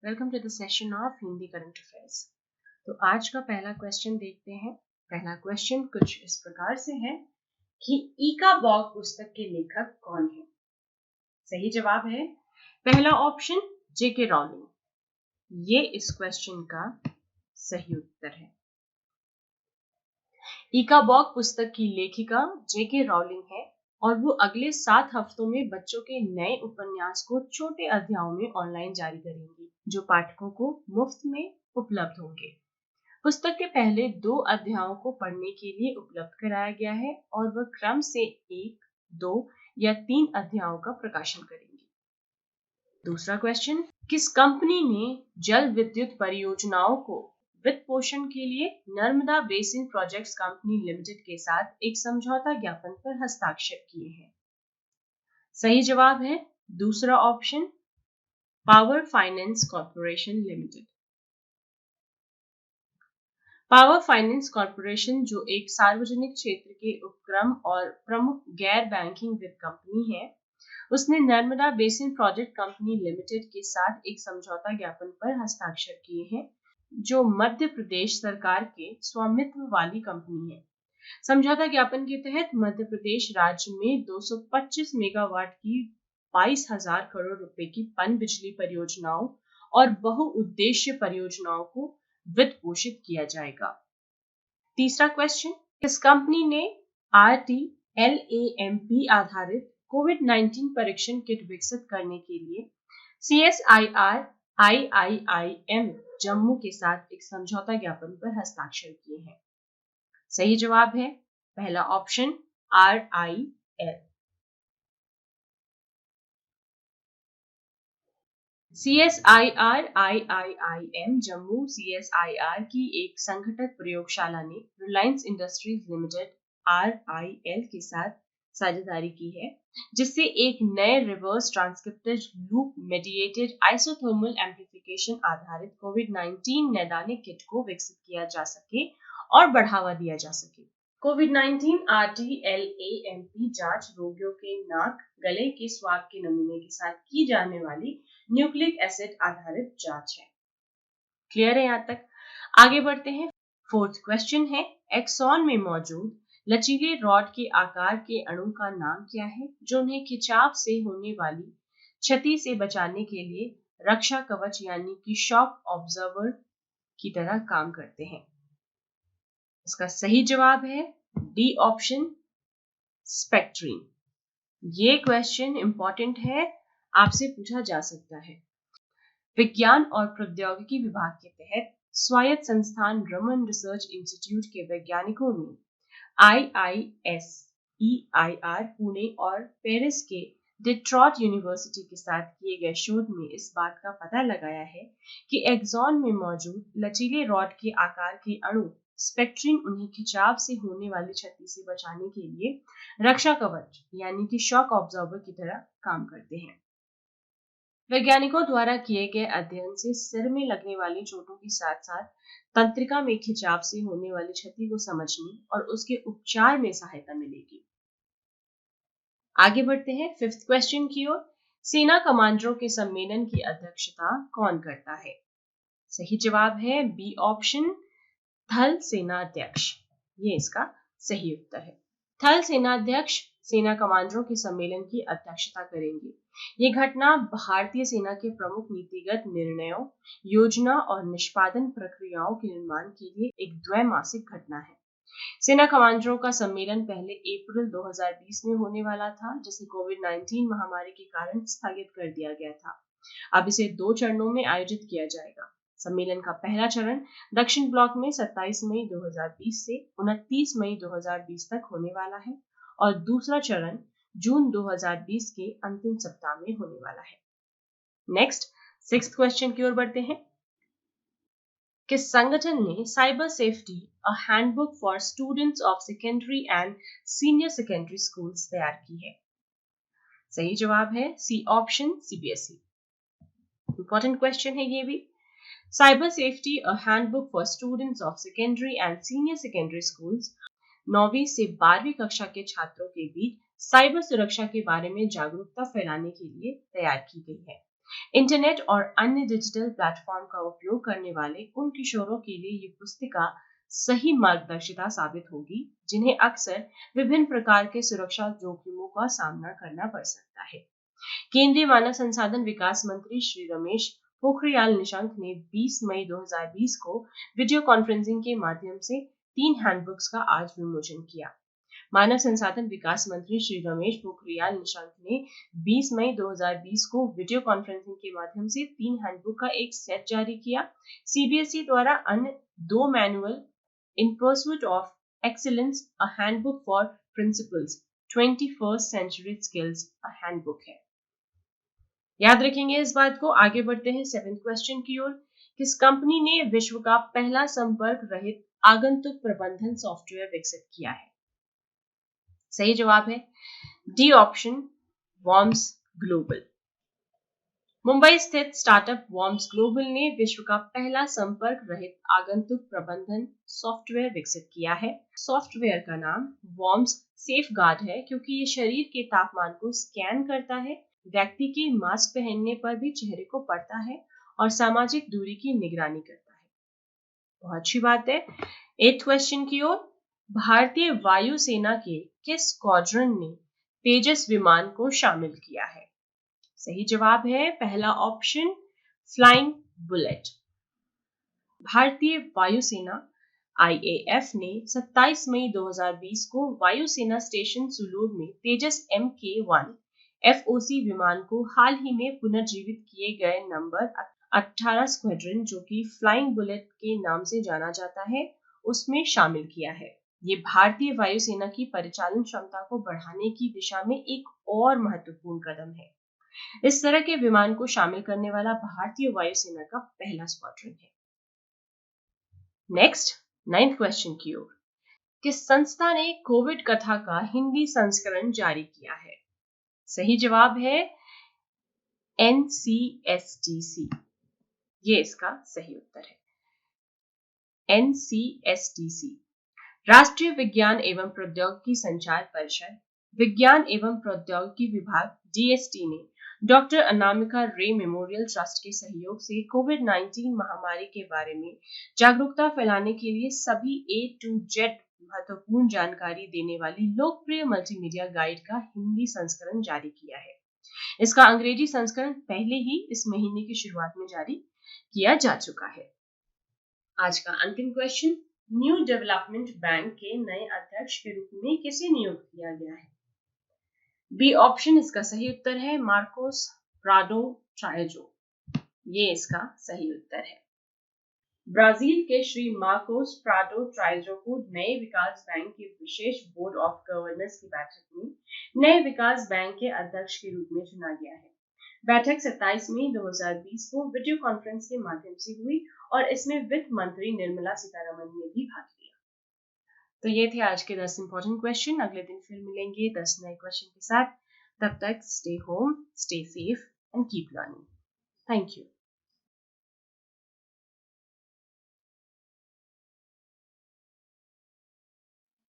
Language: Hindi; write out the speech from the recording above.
Welcome to the session of Hindi current affairs. तो आज का पहला क्वेश्चन देखते हैं। पहला क्वेश्चन कुछ इस प्रकार से है कि ईका बॉग पुस्तक के लेखक कौन है? सही जवाब है पहला ऑप्शन जेके रॉलिंग। ये इस क्वेश्चन का सही उत्तर है। ईका बॉग पुस्तक की लेखिका जेके रॉलिंग है और वो अगले 7 हफ्तों में बच्चों के नए उपन्यास को छोटे अध्यायों में ऑनलाइन जारी करेंगी, जो पाठकों को मुफ्त में उपलब्ध होंगे। पुस्तक के पहले 2 अध्यायों को पढ़ने के लिए उपलब्ध कराया गया है और वह क्रम से 1, 2 या 3 अध्यायों का प्रकाशन करेंगी। दूसरा क्वेश्चन, किस कंपनी ने जल विद्युत परियोजनाओं को वित्त पोषण के लिए Narmada basin projects company limited के साथ एक समझौता ज्ञापन पर हस्ताक्षर किए हैं? सही जवाब है दूसरा option, power finance corporation limited. Power finance corporation, जो एक सार्वजनिक क्षेत्र के उपक्रम और प्रमुख गैर बैंकिंग वित्त कंपनी है, उसने Narmada basin project company limited के साथ एक समझौता ज्ञापन पर हस्ताक्षर किए हैं, जो मध्य प्रदेश सरकार के स्वामित्व वाली कंपनी है। समझौता ज्ञापन के तहत मध्य प्रदेश राज्य में 225 मेगावाट की 22,000 करोड़ रुपए की पनबिजली परियोजनाओं और बहुउद्देश्य परियोजनाओं को वित्त पोषित किया जाएगा। तीसरा क्वेश्चन, इस कंपनी ने RTLAMP आधारित कोविड-19 परीक्षण किट विकसित करने के लिए CSIR IIIM जम्मू के साथ एक समझौता ज्ञापन पर हस्ताक्षर किए हैं? सही जवाब है पहला option, RIL। CSIR IIIM Jammu CSIR की एक संघटक प्रयोगशाला ने रिलायंस इंडस्ट्रीज लिमिटेड RIL के साथ साझेदारी की है, जिससे एक नए reverse transcripted loop mediated isothermal amplification आधारित कोविड-19 नैदानिक किट को विकसित किया जा सके और बढ़ावा दिया जा सके। कोविड-19 RTLAMP जांच रोगियों के नाक, गले के स्वाब के नमूने के साथ की जाने वाली न्यूक्लिक एसिड आधारित जांच है। क्लियर है यहाँ तक? आगे बढ़ते हैं। फोर्थ क्वेश्चन है, एक्सॉन में मौजूद लचीले रॉड के आकार के अणु का नाम क्या है, जो उन्हें खिंचाव से होने वाली क्षति से बचाने के लिए रक्षा कवच यानी कि शॉक ऑब्जर्वर की तरह काम करते हैं? इसका सही जवाब है डी ऑप्शन, स्पेक्ट्रीन। ये क्वेश्चन इंपॉर्टेंट है, आपसे पूछा जा सकता है। विज्ञान और प्रौद्योगिकी विभाग के तहत स्वायत्त संस्थान रमन रिसर्च इंस्टीट्यूट के वैज्ञानिकों ने IISEIR पुणे और पेरिस के डिट्रॉट यूनिवर्सिटी के साथ किए गए शोध में इस बात का पता लगाया है कि एक्सॉन में मौजूद लचीले रॉड के आकार के अणु स्पेक्ट्रीन उन्हें खिंचाव से होने वाली क्षति से बचाने के लिए रक्षा कवच यानी कि शॉक ऑब्जर्वर की तरह काम करते हैं। वैज्ञानिकों द्वारा किए गए अध्ययन से सिर में लगने वाली चोटों के साथ साथ तंत्रिका में खिंचाव से होने वाली क्षति को समझने और उसके उपचार में सहायता मिलेगी। आगे बढ़ते हैं फिफ्थ क्वेश्चन की ओर। सेना कमांडरों के सम्मेलन की अध्यक्षता कौन करता है? सही जवाब है बी ऑप्शन, थल सेनाध्यक्ष। ये इसका सही उत्तर है। थल सेनाध्यक्ष सेना कमांडरों के सम्मेलन की अध्यक्षता करेंगे। ये घटना भारतीय सेना के प्रमुख नीतिगत निर्णयों, योजना और निष्पादन प्रक्रियाओं के निर्माण के लिए एक द्वैमासिक घटना है। सेना कमांडरों का सम्मेलन पहले अप्रैल 2020 में होने वाला था, जिसे कोविड-19 महामारी के कारण स्थगित कर दिया गया था। अब इसे 2 चरणों में आयोजित किया जाएगा। सम्मेलन का पहला चरण दक्षिण ब्लॉक में 27 मई 2020 से 29 मई 2020 तक होने वाला है और दूसरा चरण जून 2020 के अंतिम सप्ताह में होने वाला है। नेक्स्ट, सिक्स्थ क्वेश्चन की ओर बढ़ते हैं। किस संगठन ने cyber safety a handbook for students of secondary and senior secondary schools तैयार की है? सही जवाब है C option, CBSE। Important question है ये भी। Cyber safety a handbook for students of secondary and senior secondary schools 9वीं से 12वीं कक्षा के छात्रों के बीच साइबर सुरक्षा के बारे में जागरूकता फैलाने के लिए तैयार की गई है। इंटरनेट और अन्य डिजिटल प्लेटफॉर्म का उपयोग करने वाले उन किशोरों के लिए ये पुस्तिका सही मार्गदर्शिता साबित होगी जिन्हें अक्सर विभिन्न प्रकार के सुरक्षा जोखिमों का सामना करना पड़ सकता है। केंद्रीय मानव संसाधन विकास मंत्री श्री रमेश पोखरियाल निशंक ने 20 मई 2020 को वीडियो कॉन्फ्रेंसिंग के माध्यम से 3 हैंडबुक्स का आज विमोचन किया। मानव संसाधन विकास मंत्री श्री रमेश पोखरियाल निशंक ने 20 मई 2020 को वीडियो कॉन्फ्रेंसिंग के माध्यम से 3 हैंडबुक का एक सेट जारी किया। सीबीएसई द्वारा अन्य 2 manual in pursuit of excellence a handbook for principals 21st century skills a handbook है। याद रखेंगे इस बात को। आगे बढ़ते हैं 7th क्वेश्चन की ओर। किस कंपनी ने विश्व का पहला संपर्क रहित आगंतुक प्रबंधन सॉफ्टवेयर विकसित किया है? सही जवाब है D option, worms global. Mumbai स्थित स्टार्टअप वॉर्म्स ग्लोबल ने विश्व का पहला संपर्क रहित आगंतुक प्रबंधन सॉफ्टवेयर विकसित किया है। सॉफ्टवेयर का नाम वॉर्म्स सेफगार्ड है क्योंकि ये शरीर के तापमान को स्कैन करता है, व्यक्ति के मास्क पहनने पर भी चेहरे को पड़ता है और सामाजिक दूरी की निगरानी करता है। बहुत अच्छी बात है। 8th क्वेश्चन की ओर। भारतीय वायुसेना के किस स्क्वाड्रन ने तेजस विमान को शामिल किया है? सही जवाब है पहला ऑप्शन, फ्लाइंग बुलेट। भारतीय वायुसेना IAF ने 27 मई 2020 को वायुसेना स्टेशन सुलूर में तेजस MK-1 FOC विमान को हाल ही में पुनर्जीवित किए गए नंबर 18 स्क्वाड्रन जो कि फ्लाइंग बुलेट के नाम से जाना जाता है उसमें शामिल किया है। ये भारतीय वायुसेना की परिचालन क्षमता को बढ़ाने की दिशा में एक और महत्वपूर्ण कदम है। इस तरह के विमान को शामिल करने वाला भारतीय वायुसेना का पहला स्क्वाड्रन है। नेक्स्ट 9th क्वेश्चन की ओर। किस संस्था ने कोविड कथा का हिंदी संस्करण जारी किया है? सही जवाब है NCSTC। ये इसका सही उत्तर है। NCSTC राष्ट्रीय विज्ञान एवं प्रौद्योगिकी संचार परिषद, विज्ञान एवं प्रौद्योगिकी विभाग DST ने डॉक्टर अनामिका रे मेमोरियल ट्रस्ट के सहयोग से कोविड-19 महामारी के बारे में जागरूकता फैलाने के लिए सभी A to Z महत्वपूर्ण जानकारी देने वाली लोकप्रिय मल्टीमीडिया गाइड का हिंदी संस्करण जारी किया है। इसका अंग्रेजी संस्करण पहले ही इस महीने की शुरुआत में जारी किया जा चुका है। आज का अंतिम क्वेश्चन। न्यू डेवलपमेंट बैंक के नए अध्यक्ष के रूप में किसे नियुक्त किया गया है? बी ऑप्शन इसका सही उत्तर है, मार्कोस प्राडो ट्रायजो। ये इसका सही उत्तर है। ब्राजील के श्री मार्कोस प्राडो ट्रायजो को नए विकास बैंक के विशेष बोर्ड ऑफ गवर्नर्स की बैठक में नए विकास बैंक के अध्यक्ष के रूप में चुना गया है। बैठक 27 मई 2020 को वीडियो कॉन्फ्रेंस के माध्यम से हुई और इसमें वित्त मंत्री निर्मला सीतारमण ने भी भाग लिया। तो ये थे आज के 10 इंपॉर्टेंट क्वेश्चन। अगले दिन फिर मिलेंगे 10 नए क्वेश्चन के साथ। तब तक stay home, stay safe and keep learning. Thank you.